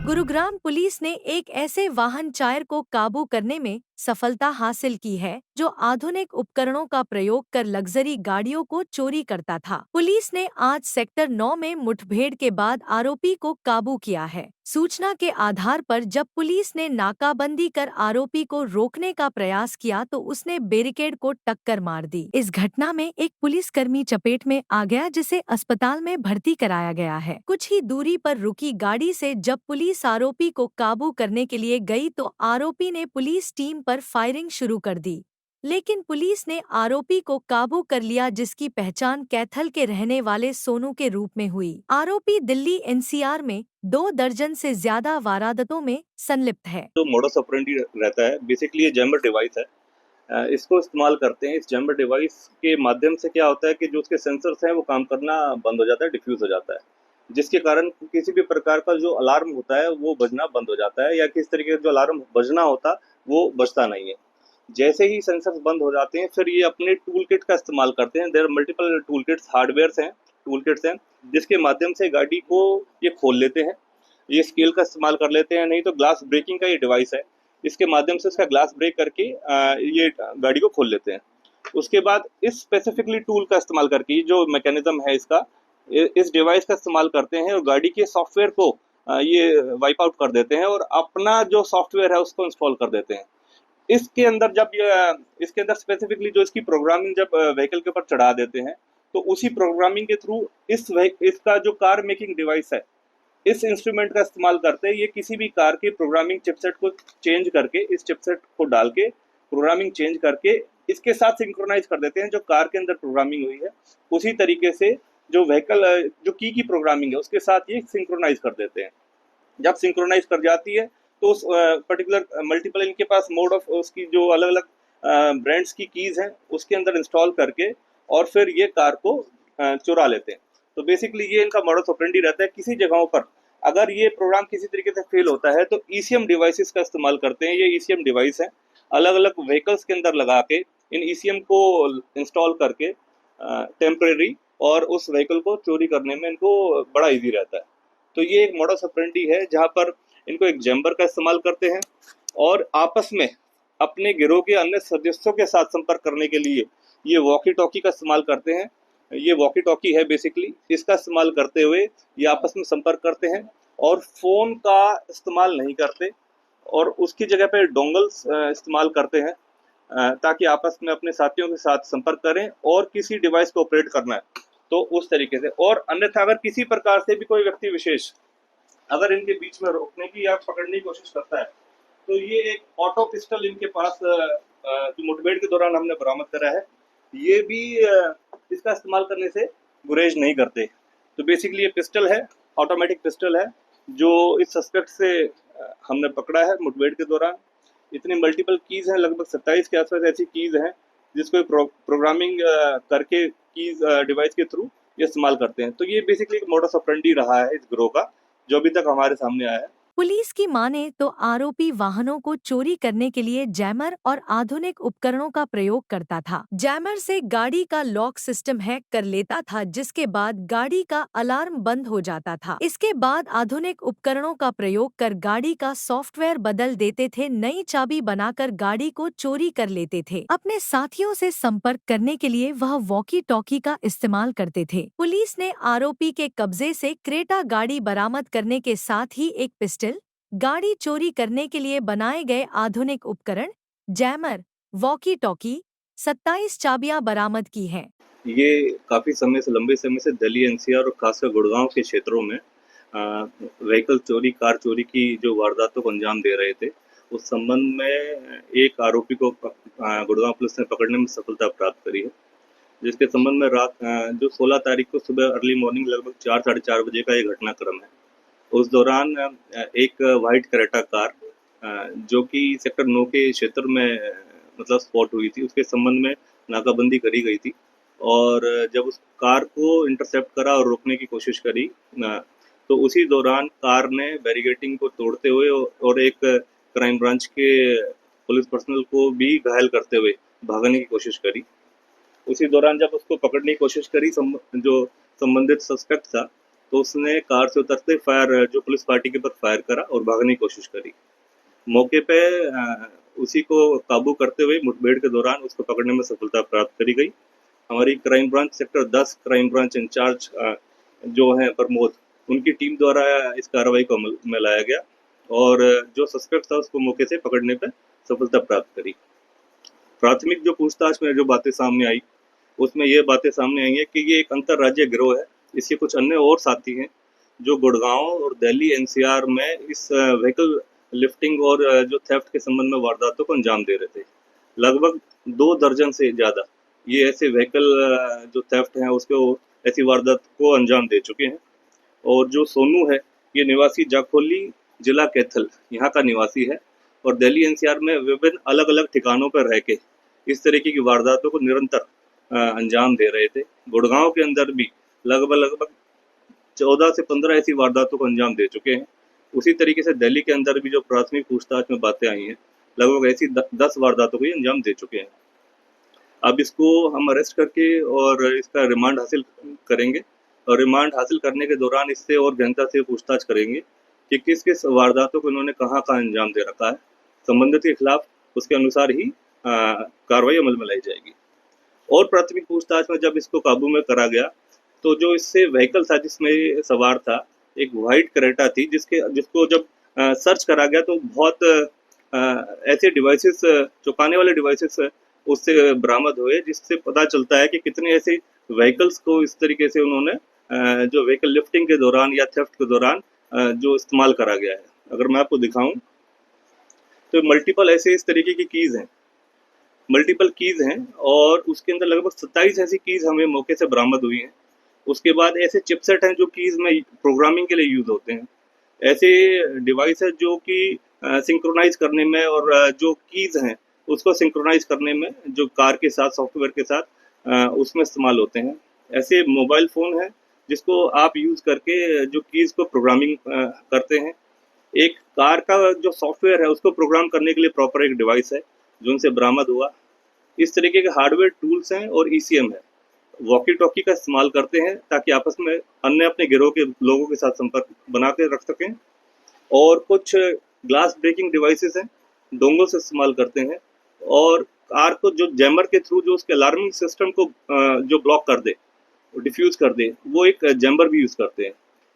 Gurugram police ने एक ऐसे वाहन चालक को काबू करने में सफलता हासिल की है जो आधुनिक उपकरणों का प्रयोग कर लग्जरी गाड़ियों को चोरी करता था। पुलिस ने आज सेक्टर 9 में मुठभेड़ के बाद आरोपी को काबू किया है। सूचना के आधार पर जब पुलिस ने नाकाबंदी कर आरोपी को रोकने का प्रयास किया तो उसने बैरिकेड को टक्कर मार दी। इस घटना में एक पुलिसकर्मी चपेट में आ गया जिसे अस्पताल में भर्ती कराया गया है। कुछ ही दूरी पर रुकी गाड़ी से जब पुलिस आरोपी को काबू करने के लिए गई तो आरोपी ने पुलिस टीम पर फायरिंग शुरू कर दी, लेकिन पुलिस ने आरोपी को काबू कर लिया जिसकी पहचान कैथल के रहने वाले सोनू के रूप में हुई। आरोपी दिल्ली एनसीआर में 2 दर्जन से ज्यादा वारदातों में संलिप्त है। जो मोडस ऑपरेंडी रहता है बेसिकली ये जैमर डिवाइस है। इसको इस्तेमाल करते हैं। इस जैमर डिवाइस के माध्यम से क्या होता है कि जो उसके सेंसर्स हैं वो काम करना बंद हो जाता है, डिफ्यूज हो जाता है, जिसके कारण किसी भी प्रकार का जो अलार्म होता है वो बजना बंद हो जाता है, या किस तरीके का जो अलार्म बजना होता वो बजता नहीं है। जैसे ही सेंसर्स बंद हो जाते हैं फिर ये अपने टूल किट का इस्तेमाल करते हैं। There are multiple tool kits, hardwares हैं, टूल किट्स हैं, जिसके माध्यम से गाड़ी को ये खोल लेते हैं। ये स्केल का इस्तेमाल कर लेते हैं, नहीं तो ग्लास ब्रेकिंग का ये डिवाइस है, इसके माध्यम से उसका ग्लास ब्रेक करके ये गाड़ी को खोल लेते हैं। उसके बाद इस स्पेसिफिकली टूल का इस्तेमाल करके जो मैकेनिज्म है इसका, इस डिवाइस का इस्तेमाल करते हैं और गाड़ी के सॉफ्टवेयर को ये वाइप आउट कर देते हैं और अपना जो सॉफ्टवेयर है उसको इंस्टॉल कर देते हैं। इसके अंदर जब इसके अंदर स्पेसिफिकली जो इसकी प्रोग्रामिंग जब व्हीकल के ऊपर चढ़ा देते हैं तो उसी प्रोग्रामिंग के थ्रू इसका जो कार मेकिंग डिवाइस है, इस इंस्ट्रूमेंट का इस्तेमाल करते हैं। ये किसी भी कार के प्रोग्रामिंग चिपसेट को चेंज करके, इस चिपसेट को डाल के प्रोग्रामिंग चेंज करके इसके साथ सिंक्रोनाइज कर देते हैं। जो कार के अंदर प्रोग्रामिंग हुई है उसी तरीके से जो व्हीकल जो की प्रोग्रामिंग है उसके साथ ये सिंक्रोनाइज कर देते हैं। जब सिंक्रोनाइज कर जाती है तो उस पर्टिकुलर मल्टीपल इनके पास मोड ऑफ उसकी जो अलग अलग ब्रांड्स की कीज हैं उसके अंदर इंस्टॉल करके और फिर ये कार को चुरा लेते हैं। तो बेसिकली ये इनका मॉडस ऑपरेंडी रहता है। किसी जगहों पर अगर ये प्रोग्राम किसी तरीके से फेल होता है तो ईसीएम डिवाइसेस का इस्तेमाल करते हैं। ये ईसीएम डिवाइस है, अलग अलग व्हीकल्स के अंदर लगा के इन ईसीएम को इंस्टॉल करके टेम्परेरी और उस व्हीकल को चोरी करने में इनको बड़ा इजी रहता है। तो ये एक मॉडस ऑपरेंडी है जहाँ पर इनको एक जैम्बर का इस्तेमाल करते हैं और आपस में अपने गिरोह के अन्य सदस्यों के साथ संपर्क करने के लिए ये वॉकी टॉकी का इस्तेमाल करते हैं। ये वॉकी टॉकी है बेसिकली, इसका इस्तेमाल करते हुए ये आपस में संपर्क करते हैं और फ़ोन का इस्तेमाल नहीं करते और उसकी जगह पे डोंगल्स इस्तेमाल करते हैं ताकि आपस में अपने साथियों के साथ संपर्क करें और किसी डिवाइस को ऑपरेट करना है तो उस तरीके से। और अन्यथा अगर किसी प्रकार से भी कोई व्यक्ति विशेष अगर इनके बीच में रोकने की या पकड़ने की कोशिश करता है तो ये एक ऑटो पिस्टल इनके पास जो मुठभेड़ के दौरान हमने बरामद करा है, ये भी इसका इस्तेमाल करने से गुरेज नहीं करते। तो बेसिकली ये पिस्टल है, ऑटोमेटिक पिस्टल है जो इस सस्पेक्ट से हमने पकड़ा है मुठभेड़ के दौरान। इतनी मल्टीपल कीज़ हैं, लगभग 27 के आसपास ऐसी कीज़ हैं जिसको प्रोग्रामिंग करके कीज़ डिवाइस के थ्रू ये इस्तेमाल करते हैं। तो ये बेसिकली एक मोडस ऑपरेंडी रहा है इस गिरोह का जो अभी तक हमारे सामने आया है। पुलिस की माने तो आरोपी वाहनों को चोरी करने के लिए जैमर और आधुनिक उपकरणों का प्रयोग करता था। जैमर से गाड़ी का लॉक सिस्टम हैक कर लेता था जिसके बाद गाड़ी का अलार्म बंद हो जाता था। इसके बाद आधुनिक उपकरणों का प्रयोग कर गाड़ी का सॉफ्टवेयर बदल देते थे, नई चाबी बनाकर गाड़ी को चोरी कर लेते थे। अपने साथियों से संपर्क करने के लिए वह वॉकी टॉकी का इस्तेमाल करते थे। पुलिस ने आरोपी के कब्जे से क्रेटा गाड़ी बरामद करने के साथ ही एक पिस्टल, गाड़ी चोरी करने के लिए बनाए गए आधुनिक उपकरण, जैमर, वॉकी टॉकी, 27 चाबियां बरामद की हैं। ये काफ़ी समय से, लंबे समय से दिल्ली एनसीआर और खासकर गुड़गांव के क्षेत्रों में व्हीकल चोरी, कार चोरी की जो वारदातों को अंजाम दे रहे थे, उस संबंध में एक आरोपी को गुड़गांव पुलिस ने पकड़ने में सफलता प्राप्त करी है, जिसके संबंध में रात जो 16 तारीख को सुबह अर्ली मॉर्निंग लगभग 4 साढ़े 4 बजे का ये घटनाक्रम है। उस दौरान एक वाइट क्रेटा कार जो कि सेक्टर 9 के क्षेत्र में मतलब स्पॉट हुई थी, उसके संबंध में नाकाबंदी करी गई थी और जब उस कार को इंटरसेप्ट करा और रोकने की कोशिश करी तो उसी दौरान कार ने बैरिकेडिंग को तोड़ते हुए और एक क्राइम ब्रांच के पुलिस पर्सनल को भी घायल करते हुए भागने की कोशिश करी। उसी दौरान जब उसको पकड़ने की कोशिश करी जो संबंधित सस्पेक्ट था, तो उसने कार से उतरते जो पुलिस पार्टी के ऊपर फायर करा और भागने की कोशिश करी। मौके पे उसी को काबू करते हुए मुठभेड़ के दौरान उसको पकड़ने में सफलता प्राप्त करी गई। हमारी crime branch sector 10 crime branch incharge जो हैं प्रमोद, उनकी टीम द्वारा इस कार्रवाई को अमल में लाया गया और जो सस्पेक्ट था उसको मौके से पकड़ने पे सफलता प्राप्त करी। प्राथमिक जो पूछताछ में जो बातें सामने आई, उसमें ये बातें सामने आई हैं कि ये एक अंतर्राज्यीय गिरोह है। इसके कुछ अन्य और साथी हैं जो गुड़गांव और दिल्ली एनसीआर में इस व्हीकल लिफ्टिंग और जो थेफ्ट के संबंध में वारदातों को अंजाम दे रहे थे। लगभग 2 दर्जन से ज़्यादा ये ऐसे व्हीकल जो थेफ्ट हैं उसको ऐसी वारदात को अंजाम दे चुके हैं। और जो सोनू है, ये निवासी जाखोली जिला कैथल यहाँ का निवासी है और दिल्ली एनसीआर में विभिन्न अलग-अलग ठिकानों पर रह के इस तरीके की वारदातों को निरंतर अंजाम दे रहे थे। गुड़गांव के अंदर भी लगभग 14 से 15 ऐसी वारदातों को अंजाम दे चुके हैं। उसी तरीके से दिल्ली के अंदर भी जो प्राथमिक पूछताछ में बातें आई हैं, लगभग ऐसी 10 वारदातों को ये अंजाम दे चुके हैं। अब इसको हम अरेस्ट करके और इसका रिमांड हासिल करेंगे और रिमांड हासिल करने के दौरान इससे और गहनता से पूछताछ करेंगे कि किस-किस वारदातों को इन्होंने कहाँ-कहाँ अंजाम दे रखा है। संबंधित के खिलाफ उसके अनुसार ही कार्रवाई अमल में लाई जाएगी। और प्राथमिक पूछताछ में जब इसको काबू में करा गया, तो जो इससे व्हीकल था जिसमें ये सवार था, एक व्हाइट क्रेटा थी जिसको जब सर्च करा गया तो बहुत ऐसे डिवाइसेस छुपाने वाले डिवाइसेस उससे बरामद हुए, जिससे पता चलता है कि कितने ऐसे व्हीकल्स को इस तरीके से उन्होंने जो व्हीकल लिफ्टिंग के दौरान या थेफ्ट के दौरान जो इस्तेमाल करा गया है। अगर मैं आपको दिखाऊं तो मल्टीपल ऐसे इस तरीके की मल्टीपल कीज़ हैं और उसके अंदर लगभग 27 ऐसी कीज़ हमें मौके से बरामद हुई हैं। उसके बाद ऐसे चिपसेट हैं जो कीज़ में प्रोग्रामिंग के लिए यूज़ होते हैं। ऐसे डिवाइस है जो कि सिंक्रोनाइज़ करने में और जो कीज़ हैं उसको सिंक्रोनाइज़ करने में जो कार के साथ सॉफ्टवेयर के साथ उसमें इस्तेमाल होते हैं। ऐसे मोबाइल फ़ोन है जिसको आप यूज़ करके जो कीज़ को प्रोग्रामिंग करते हैं। एक कार का जो सॉफ्टवेयर है उसको प्रोग्राम करने के लिए प्रॉपर एक डिवाइस है जो उनसे बरामद हुआ। इस तरीके के हार्डवेयर टूल्स हैं और ईसीएम है। वॉकी टॉकी का इस्तेमाल करते हैं ताकि आपस में अन्य अपने गिरोह के लोगों के साथ संपर्क बना के रख सकें। और कुछ ग्लास ब्रेकिंग डिवाइसेस हैं, डोंगल से इस्तेमाल करते हैं और कार को जो जैमर के थ्रू जो उसके अलार्मिंग सिस्टम को जो ब्लॉक कर दे, डिफ्यूज़ कर दे, वो एक जैमर भी यूज़ करते हैं।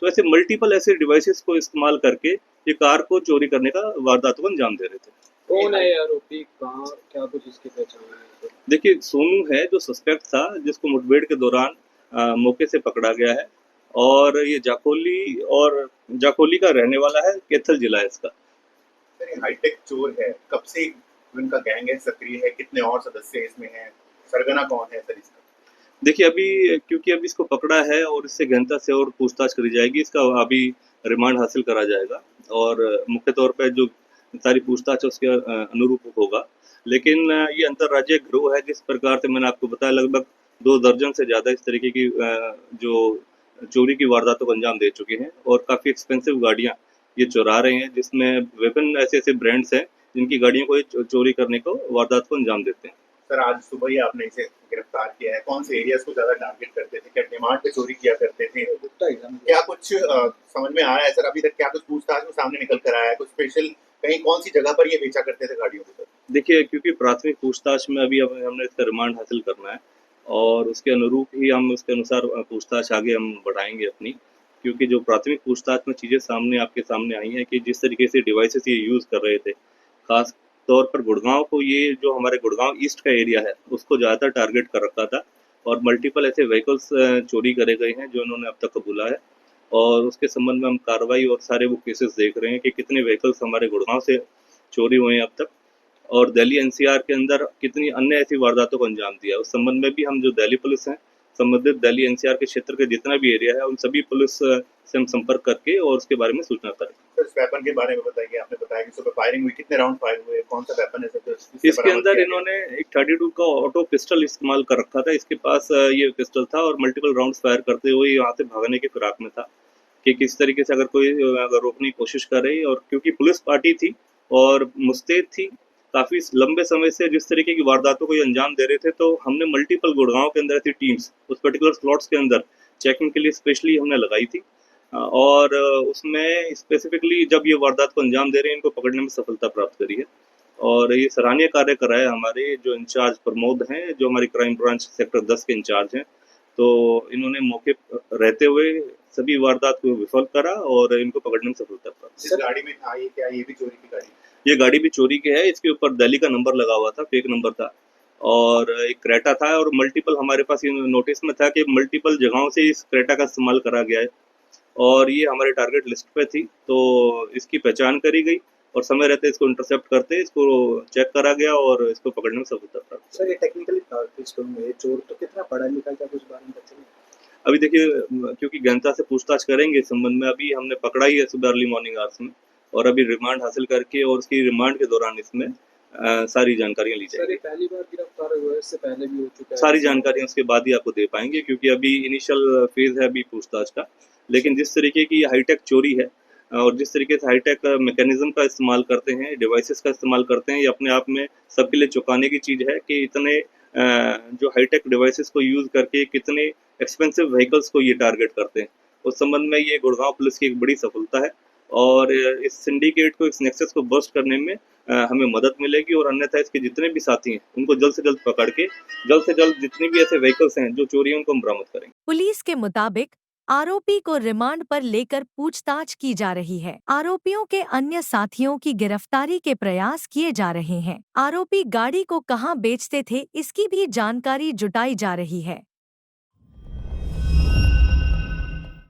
तो ऐसे मल्टीपल ऐसे डिवाइसेस को इस्तेमाल करके ये कार को चोरी करने का वारदातों को अंजाम दे रहे थे। कौन है ये आरोपी, कहाँ, क्या कुछ इसकी पहचान है? देखिए, सोनू है जो सस्पेक्ट था जिसको मुठभेड़ के दौरान मौके से पकड़ा गया है और ये जाखोली का रहने वाला है, कैथल जिला है इसका। सर ये हाईटेक चोर है, कब से इनका गैंग है, सक्रिय है, कितने और सदस्य इसमें हैं, सरगना कौन है सर इसका? देखिए क्योंकि अभी इसको पकड़ा है और इससे गहनता से और पूछताछ करी जाएगी, इसका अभी रिमांड हासिल करा जाएगा और मुख्य तौर पे जो सारी पूछताछ है उसके अनुरूप होगा। लेकिन ये अंतर्राज्यीय गिरोह है जिस प्रकार से मैंने आपको बताया, लगभग 2 दर्जन से ज़्यादा इस तरीके की जो चोरी की वारदातों को अंजाम दे चुके हैं और काफ़ी एक्सपेंसिव गाड़ियाँ ये चुरा रहे हैं, जिसमें विभिन्न ऐसे ब्रांड्स हैं जिनकी गाड़ियों को ये चोरी करने को वारदात को अंजाम देते हैं। सर आज सुबह ही आपने इसे गिरफ्तार किया है, कौन से एरियाज को ज़्यादा टारगेट करते थे, क्या डिमांड पे चोरी किया करते थे, क्या कुछ समझ में आया है सर अभी तक, क्या कुछ पूछताछ में सामने निकल कर आया है, कुछ स्पेशल कहीं कौन सी जगह पर ये बेचा करते थे गाड़ियों को? देखिए, क्योंकि प्राथमिक पूछताछ में अभी हमने इसका रिमांड हासिल करना है और उसके अनुरूप ही हम उसके अनुसार पूछताछ आगे हम बढ़ाएंगे अपनी, क्योंकि जो प्राथमिक पूछताछ में चीज़ें आपके सामने आई हैं कि जिस तरीके से डिवाइसेस ये यूज़ कर रहे थे, खास तौर पर गुड़गांव को, ये जो हमारे गुड़गांव ईस्ट का एरिया है उसको ज़्यादातर टारगेट कर रखा था और मल्टीपल ऐसे व्हीकल्स चोरी करे गए हैं जो इन्होंने अब तक कबूला है और उसके संबंध में हम कार्रवाई और सारे वो केसेस देख रहे हैं कि कितने व्हीकल्स हमारे गुड़गांव से चोरी हुए हैं अब तक और दिल्ली एनसीआर के अंदर कितनी अन्य ऐसी वारदातों को अंजाम दिया। उस संबंध में भी हम जो दिल्ली पुलिस हैं, संबंधित दिल्ली एनसीआर के क्षेत्र के जितना भी एरिया है उन सभी पुलिस से हम संपर्क करके और उसके बारे में सूचना करें। इस वेपन के बारे में बताइए, आपने बताया कि सुबह फायरिंग हुई, कितने राउंड फायर हुए, कौन सा वेपन है सर? इसके अंदर इन्होंने एक 32 का ऑटो पिस्टल इस्तेमाल कर रखा था, इसके पास ये पिस्टल था और मल्टीपल राउंड्स फायर करते हुए यहाँ से भागने की फिराक में था कि किस तरीके से अगर कोई रोकने की कोशिश करे, और क्योंकि पुलिस पार्टी थी और मुस्तैद थी काफ़ी लंबे समय से जिस तरीके की वारदातों को ये अंजाम दे रहे थे, तो हमने मल्टीपल गुड़गांव के अंदर ऐसी टीम्स उस पर्टिकुलर स्लॉट्स के अंदर चेकिंग के लिए स्पेशली हमने लगाई थी और उसमें स्पेसिफिकली जब ये वारदात को अंजाम दे रहे हैं, इनको पकड़ने में सफलता प्राप्त करी है। और ये सराहनीय कार्य करा है हमारे जो इंचार्ज प्रमोद हैं, जो हमारी क्राइम ब्रांच सेक्टर 10 के इंचार्ज हैं। तो इन्होंने मौके पर रहते हुए सभी वारदात को विफल करा और इनको पकड़ने में सफलता प्राप्त जिस गाड़ी में था ये, क्या ये भी चोरी की गाड़ी? ये गाड़ी भी चोरी की है, इसके ऊपर दिल्ली का नंबर लगा हुआ था, फेक नंबर था और एक क्रेटा था और मल्टीपल हमारे पास ये नोटिस में था कि मल्टीपल जगहों से इस क्रेटा का इस्तेमाल करा गया है और ये हमारे टारगेट लिस्ट पे थी। तो इसकी पहचान करी गई और समय रहते इसको इंटरसेप्ट करते इसको चेक करा गया और इसको पकड़ने में सफलता प्राप्त। सर ये टेक्निकली चोर तो कितना पढ़ा लिखा, क्या कुछ बारे में बच्चे? अभी देखिए क्योंकि गहनता से पूछताछ करेंगे इस संबंध में, अभी हमने पकड़ा ही है सुबह अर्ली मॉर्निंग आवर्स में और अभी रिमांड हासिल करके और उसकी रिमांड के दौरान इसमें सारी जानकारियां ली सर जाएंगी। ये पहली बार गिरफ्तार हुआ है, इससे पहले भी हो चुका है? सारी जानकारियां उसके बाद ही आपको दे पाएंगे क्योंकि अभी इनिशियल फेज है अभी पूछताछ का। लेकिन जिस तरीके की हाईटेक चोरी है और जिस तरीके से हाईटेक मैकेनिज्म का इस्तेमाल करते हैं, डिवाइसेस का इस्तेमाल करते हैं, ये अपने आप में सबके लिए चौंकाने की चीज़ है कि इतने जो हाईटेक डिवाइसेस को यूज़ करके कितने एक्सपेंसिव व्हीकल्स को ये टारगेट करते हैं। उस संबंध में ये गुड़गांव पुलिस की एक बड़ी सफलता है और इस सिंडिकेट को, इस नेक्सस को बस्ट करने में हमें मदद मिलेगी और अन्यथा इसके जितने भी साथी हैं उनको जल्द से जल्द पकड़ के जल्द से जल्द जितनी भी ऐसे व्हीकल्स हैं जो चोरी हैं उनको हम बरामद करेंगे। पुलिस के मुताबिक आरोपी को रिमांड पर लेकर पूछताछ की जा रही है। आरोपियों के अन्य साथियों की गिरफ्तारी के प्रयास किए जा रहे हैं। आरोपी गाड़ी को कहां बेचते थे, इसकी भी जानकारी जुटाई जा रही है।